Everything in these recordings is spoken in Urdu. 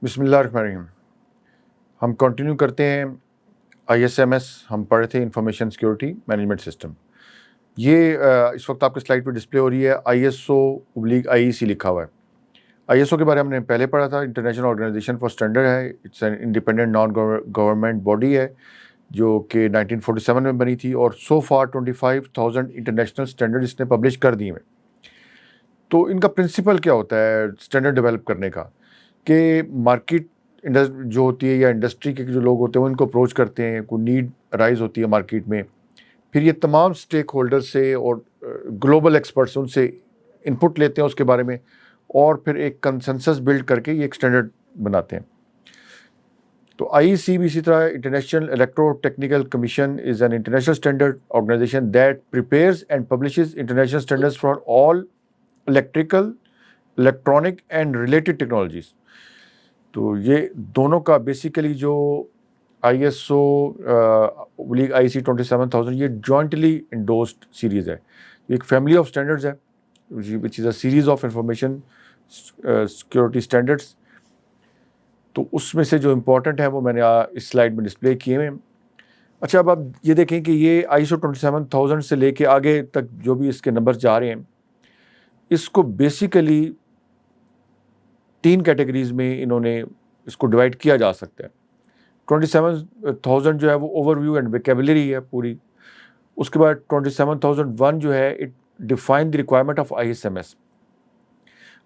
بسم اللہ الرحمن الرحیم. ہم کنٹینیو کرتے ہیں ISMS. ہم پڑھ رہے تھے انفارمیشن سیکورٹی مینجمنٹ سسٹم. یہ اس وقت آپ کے سلائڈ پہ ڈسپلے ہو رہی ہے. ISO/IEC لکھا ہوا ہے. ISO کے بارے میں ہم نے پہلے پڑھا تھا. انٹرنیشنل آرگنائزیشن فار اسٹینڈرڈ ہے. It's an independent non government body ہے جو کہ 1947 میں بنی تھی اور سو فار 25,000 انٹرنیشنل اسٹینڈرڈ اس نے پبلش کر دیے ہیں. تو ان کا پرنسپل کیا ہوتا ہے اسٹینڈرڈ ڈیولپ کرنے کا؟ کہ مارکیٹ جو ہوتی ہے یا انڈسٹری کے جو لوگ ہوتے ہیں وہ ان کو اپروچ کرتے ہیں, کوئی نیڈ رائز ہوتی ہے مارکیٹ میں, پھر یہ تمام اسٹیک ہولڈر سے اور گلوبل ایکسپرٹس ان سے انپٹ لیتے ہیں اس کے بارے میں, اور پھر ایک کنسنسس بلڈ کر کے یہ ایک اسٹینڈرڈ بناتے ہیں. تو IEC بھی اسی طرح international electrotechnical commission is an international standard organisation that prepares and publishes international standards for all electrical, electronic and related technologies. تو یہ دونوں کا بیسیکلی جو ISO/IEC 27000 یہ جوائنٹلی انڈورسڈ سیریز ہے. ایک فیملی آف اسٹینڈرڈز ہے which is a series of information security standards. تو اس میں سے جو امپورٹنٹ ہے وہ میں نے اس سلائڈ میں ڈسپلے کیے ہوئے ہیں. اچھا, اب آپ یہ دیکھیں کہ یہ ISO 27000 سے لے کے آگے تک جو بھی اس کے نمبر جا رہے ہیں, اس کو بیسیکلی 3 کیٹیگریز میں انہوں نے اس کو ڈیوائڈ کیا جا سکتا ہے. 27,000 جو ہے وہ اوور ویو اینڈ ویکیبلری ہے پوری. اس کے بعد 27,001 جو ہے it define the requirement of ISMS.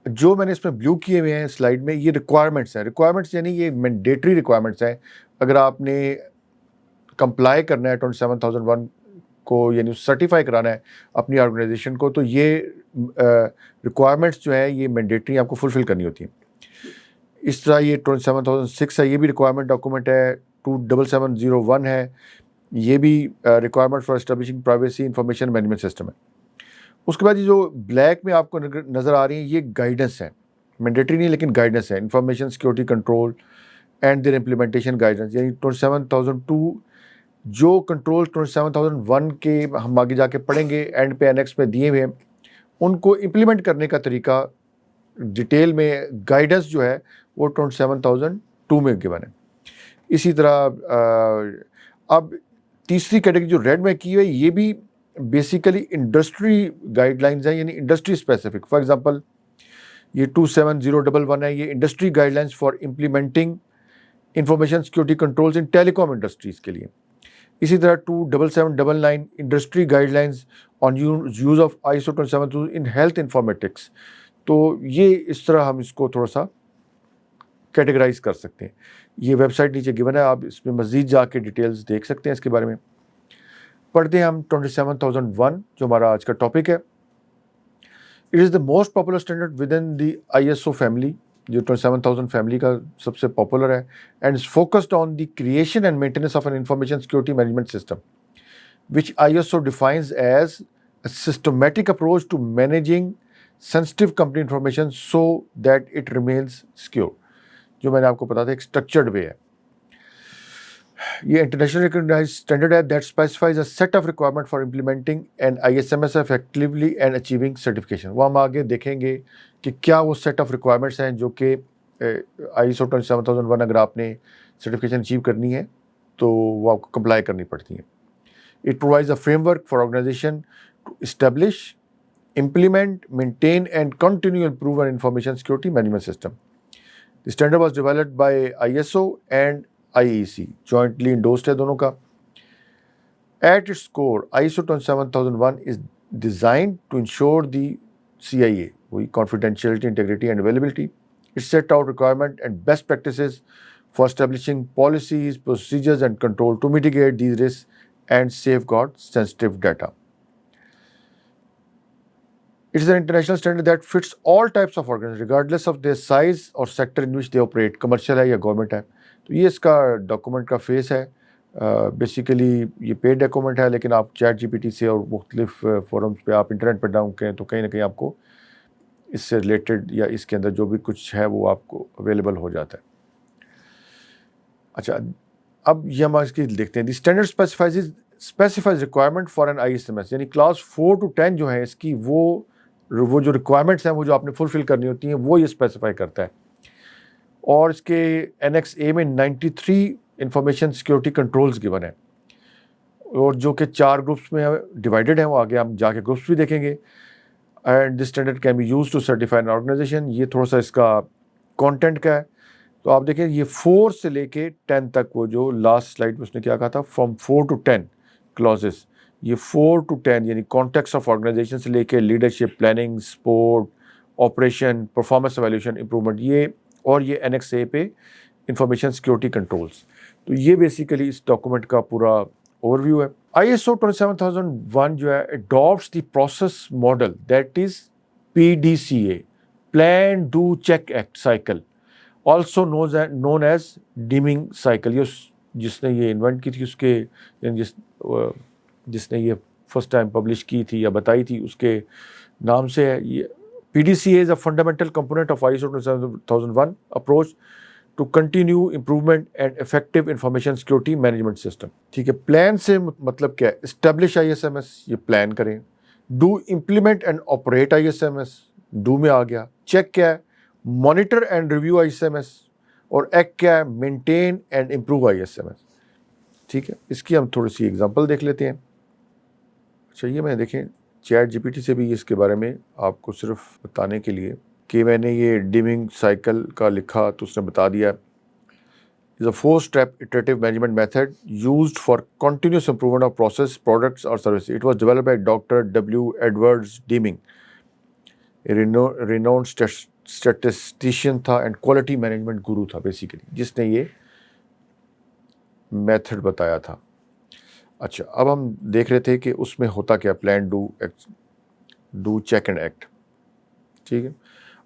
جو میں نے اس میں بلیو کیے ہوئے ہیں سلائڈ میں, یہ ریکوائرمنٹس ہیں. ریکوائرمنٹس یعنی یہ مینڈیٹری ریکوائرمنٹس ہیں. اگر آپ نے کمپلائی کرنا ہے 27,001 کو, یعنی سرٹیفائی کرانا ہے اپنی آرگنائزیشن کو, تو یہ ریکوائرمنٹس جو ہے یہ مینڈیٹری آپ کو فلفل کرنی ہوتی ہیں. اس طرح یہ 27,006 ہے, یہ بھی ریکوائرمنٹ ڈاکومنٹ ہے. 27701 ہے, یہ بھی requirement for establishing privacy information management system ہے. اس کے بعد یہ جو بلیک میں آپ کو نظر آ رہی ہیں یہ گائیڈنس ہے, مینڈیٹری نہیں لیکن گائیڈنس ہے. Information security control and there implementation guidance, یعنی 27,002 جو کنٹرول 27,001 کے ہم آگے جا کے پڑھیں گے اینڈ پہ اینیکس میں دیے ہوئے ہیں, ان کو امپلیمنٹ کرنے کا طریقہ ڈیٹیل میں گائیڈنس جو ہے وہ 27,002 میں گیون ہے. اسی طرح اب تیسری کیٹیگری جو ریڈ میں کی ہوئی ہے یہ بھی بیسیکلی انڈسٹری گائیڈ لائنز ہیں, یعنی انڈسٹری اسپیسیفک. فار ایگزامپل یہ 27011 ہے, یہ industry guide lines for implementing information security controls in telecom industries کے لیے. اسی طرح 27799 industry guide lines on use of ISO 27000 in health informatics. تو یہ اس طرح ہم اس کو تھوڑا سا کیٹیگرائز کر سکتے ہیں. یہ ویب سائٹ نیچے گیون ہے, آپ اس میں مزید جا کے ڈیٹیلز دیکھ سکتے ہیں اس کے بارے میں. پڑھتے ہیں ہم 27,001 جو ہمارا آج کا ٹاپک ہے. It is the most popular standard within the ISO family, جو 27,000 فیملی کا سب سے پاپولر ہے, and is focused on the creation and maintenance of an information security management system which ISO defines as a systematic approach to managing sensitive company information so that it remains secure. جو میں نے آپ کو بتا تھا ایک اسٹرکچرڈ وے ہے. یہ انٹرنیشنل ریکگنائزڈ اسٹینڈرڈ ہے that specifies a set of requirement for implementing and ISMS effectively and achieving certification. وہ ہم آگے دیکھیں گے کہ کیا وہ سیٹ آف ریکوائرمنٹس ہیں جو کہ ISO 27001 اگر آپ نے سرٹیفکیشن اچیو کرنی ہے تو وہ آپ کو کمپلائی کرنی پڑتی ہیں. It provides a framework for organization to establish, implement, maintain and continue improve an information security management system. The standard was developed by ISO and IEC, jointly endorsed ہے دونوں کا. At its core, ISO 27001 is designed to ensure the CIA, confidentiality, integrity and availability. It set out requirement and best practices for establishing policies, procedures and control to mitigate these risks and safeguard sensitive data. It is an international standard that fits all types of organizations regardless of their size or sector in which they operate, commercial ہے یا گورنمنٹ ہے. تو یہ اس کا ڈاکومنٹ کا فیس ہے. بیسیکلی یہ پیڈ ڈاکومنٹ ہے, لیکن آپ ChatGPT سے اور مختلف فورمز پہ آپ انٹرنیٹ پہ ڈاؤن کریں تو کہیں نہ کہیں آپ کو اس سے ریلیٹڈ یا اس کے اندر جو بھی کچھ ہے وہ آپ کو اویلیبل ہو جاتا ہے. اچھا, اب یہ ہم اس کی دیکھتے ہیں. The standard specifies requirement for an ISMS, یعنی کلاس 4 to 10 جو ہے اس کی وہ جو ریکوائرمنٹس ہیں وہ جو آپ نے فلفل کرنی ہوتی ہیں وہ یہ اسپیسیفائی کرتا ہے. اور اس کے Annex A میں 93 انفارمیشن سیکورٹی کنٹرولز گیون ہیں، اور جو کہ 4 گروپس میں ڈیوائیڈڈ ہیں، وہ آگے ہم جا کے گروپس بھی دیکھیں گے. And this standard can be use to certify an organization. یہ تھوڑا سا اس کا کانٹینٹ کا ہے. تو آپ دیکھیں یہ 4 سے لے کے 10 تک، وہ جو لاسٹ سلائڈ میں اس نے کیا کہا تھا، فرام 4 to 10 کلازز. یہ 4 to 10 یعنی کانٹیکس آف آرگنائزیشن سے لے کے leadership, planning, support, operation, performance evaluation, improvement, یہ اور یہ Annex A پہ انفارمیشن سیکورٹی کنٹرولز. تو یہ بیسیکلی اس ڈاکومنٹ کا پورا اوور ویو ہے. ISO 27001 جو ہے adapts the process model that is PDCA، plan do check act cycle, also known as Deming cycle. جس نے یہ انوینٹ کی تھی، اس کے جس نے یہ فرسٹ ٹائم پبلش کی تھی یا بتائی تھی، اس کے نام سے ہے. یہ PDCA is a fundamental component of ISO 27001 approach to continue improvement and effective information security management system. ٹھیک ہے. پلان سے مطلب کیا ہے؟ اسٹیبلش ISMS، یہ پلان کریں. Do implement and operate ISMS، do میں آ گیا. چیک کیا ہے؟ Monitor and review ISMS. اور ایکٹ کیا ہے؟ Maintain and improve ISMS. ٹھیک ہے. اس کی ہم تھوڑی سی ایگزامپل دیکھ لیتے ہیں. اچھا، یہ میں دیکھیں ChatGPT سے بھی اس کے بارے میں آپ کو صرف بتانے کے لیے کہ میں نے یہ ڈیمنگ سائیکل کا لکھا تو اس نے بتا دیا is a 4-step iterative management method used for continuous improvement of process, products or services. It was developed by Dr. W. Edwards Deming, a renowned statistician تھا and quality management guru تھا basically، جس نے یہ میتھڈ بتایا تھا. اچھا، اب ہم دیکھ رہے تھے کہ اس میں ہوتا کیا، plan do check and act. ٹھیک ہے.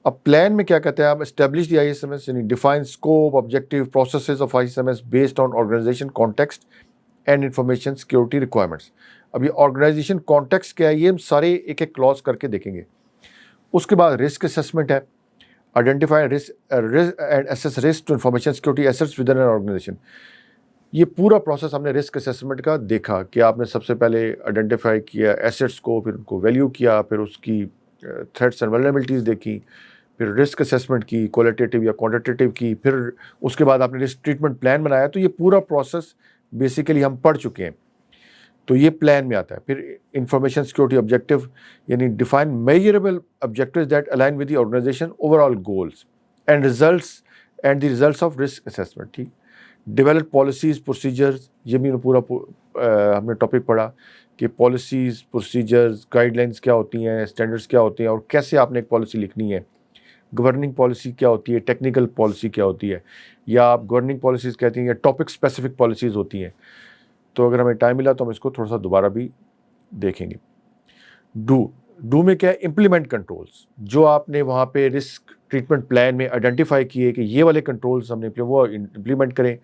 اب پلان میں کیا کہتے ہیں آپ؟ اسٹیبلش دی ISMS یعنی define scope, objective, processes of ISMS based on organization context and information security requirements. اب یہ آرگنائزیشن کانٹیکسٹ کیا ہے، یہ ہم سارے ایک ایک کلاس کر کے دیکھیں گے. اس کے بعد رسک اسسمنٹ ہے، identify risk and assess risk to information security assets within an organization. یہ پورا پروسیس ہم نے رسک اسسمنٹ کا دیکھا کہ آپ نے سب سے پہلے آئیڈینٹیفائی کیا ایسٹس کو، پھر ان کو ویلیو کیا، پھر اس کی تھریٹس اینڈ ولنریبلٹیز دیکھی، پھر رسک اسسمنٹ کی، کوالٹیٹیو یا کوانٹیٹیو کی، پھر اس کے بعد آپ نے رسک ٹریٹمنٹ پلان بنایا. تو یہ پورا پروسیس بیسیکلی ہم پڑھ چکے ہیں. تو یہ پلان میں آتا ہے. پھر انفارمیشن سیکورٹی آبجیکٹیو یعنی define measurable objectives that align with the organization overall goals and the results of risk assessment. ٹھیک. ڈیولپ پالیسیز پروسیجرز، یہ بھی پورا ہم نے ٹاپک پڑھا کہ پالیسیز، پروسیجرز، گائیڈ لائنس کیا ہوتی ہیں، اسٹینڈرڈس کیا ہوتے ہیں، اور کیسے آپ نے ایک پالیسی لکھنی ہے. گورننگ پالیسی کیا ہوتی ہے، ٹیکنیکل پالیسی کیا ہوتی ہے، یا آپ گورننگ پالیسیز کہتے ہیں یا ٹاپک اسپیسیفک پالیسیز ہوتی ہیں. تو اگر ہمیں ٹائم ملا تو ہم اس کو تھوڑا سا دوبارہ بھی دیکھیں گے. ڈو میں کیا ہے؟ امپلیمنٹ کنٹرولز، جو آپ نے وہاں پہ رسک ٹریٹمنٹ پلان میں آئیڈینٹیفائی کیے کہ یہ والے کنٹرولز ہم نے وہ امپلیمنٹ کریں.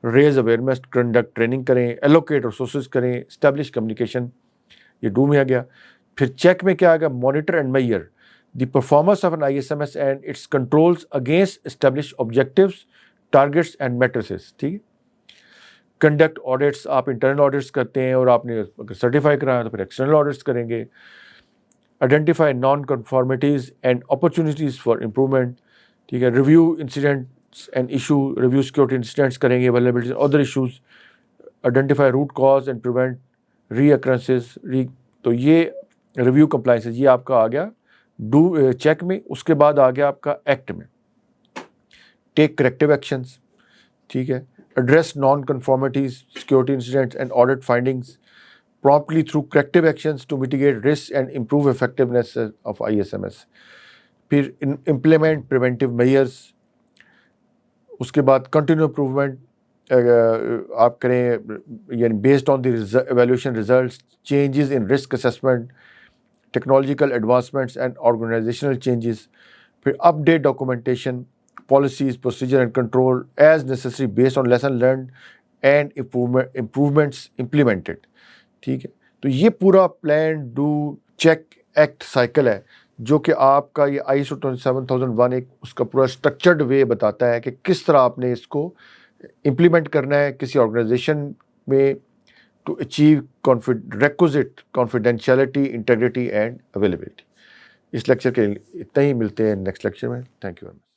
ریز اویئرنیس، کنڈکٹ ٹریننگ کریں، ایلوکیٹ ریسورسز کریں، اسٹیبلش کمیونیکیشن، یہ ڈو میں آ گیا. پھر چیک میں کیا آ گیا؟ Monitor and measure the performance of an ISMS and its controls against establish objectives, targets and metrics. ٹھیک ہے. کنڈکٹ آڈٹس، آپ انٹرنل آڈٹس کرتے ہیں اور آپ نے اگر سرٹیفائی کرایا تو پھر ایکسٹرنل آڈٹس کریں گے. Identify non conformities and opportunities for improvement. ٹھیک ہے. Review incidents and issue, review security incidents کریں گے، vulnerabilities, other issues. Identify root cause and prevent re occurrences. تو یہ ریویو کمپلائنسز یہ آپ کا آ گیا ڈو چیک میں. اس کے بعد آ گیا آپ کا ایکٹ میں. Take corrective actions. ٹھیک ہے. Address non conformities, security incidents and audit findings promptly through corrective actions to mitigate risks and improve effectiveness of ISMS. پھر implement preventive measures. اس کے بعد continue improvement آپ کریں یعنی based on the evaluation results, changes in risk assessment, technological advancements and organizational changes. پھر update documentation, policies, procedure and control as necessary based on lesson learned and improvements implemented. ٹھیک ہے. تو یہ پورا plan do check act cycle ہے جو کہ آپ کا یہ ISO 27001 ایک اس کا پورا اسٹرکچرڈ وے بتاتا ہے کہ کس طرح آپ نے اس کو امپلیمنٹ کرنا ہے کسی آرگنائزیشن میں to achieve requisite confidentiality, integrity and availability. اس لیکچر کے اتنا ہی، ملتے ہیں نیکسٹ لیکچر میں. Thank you very much.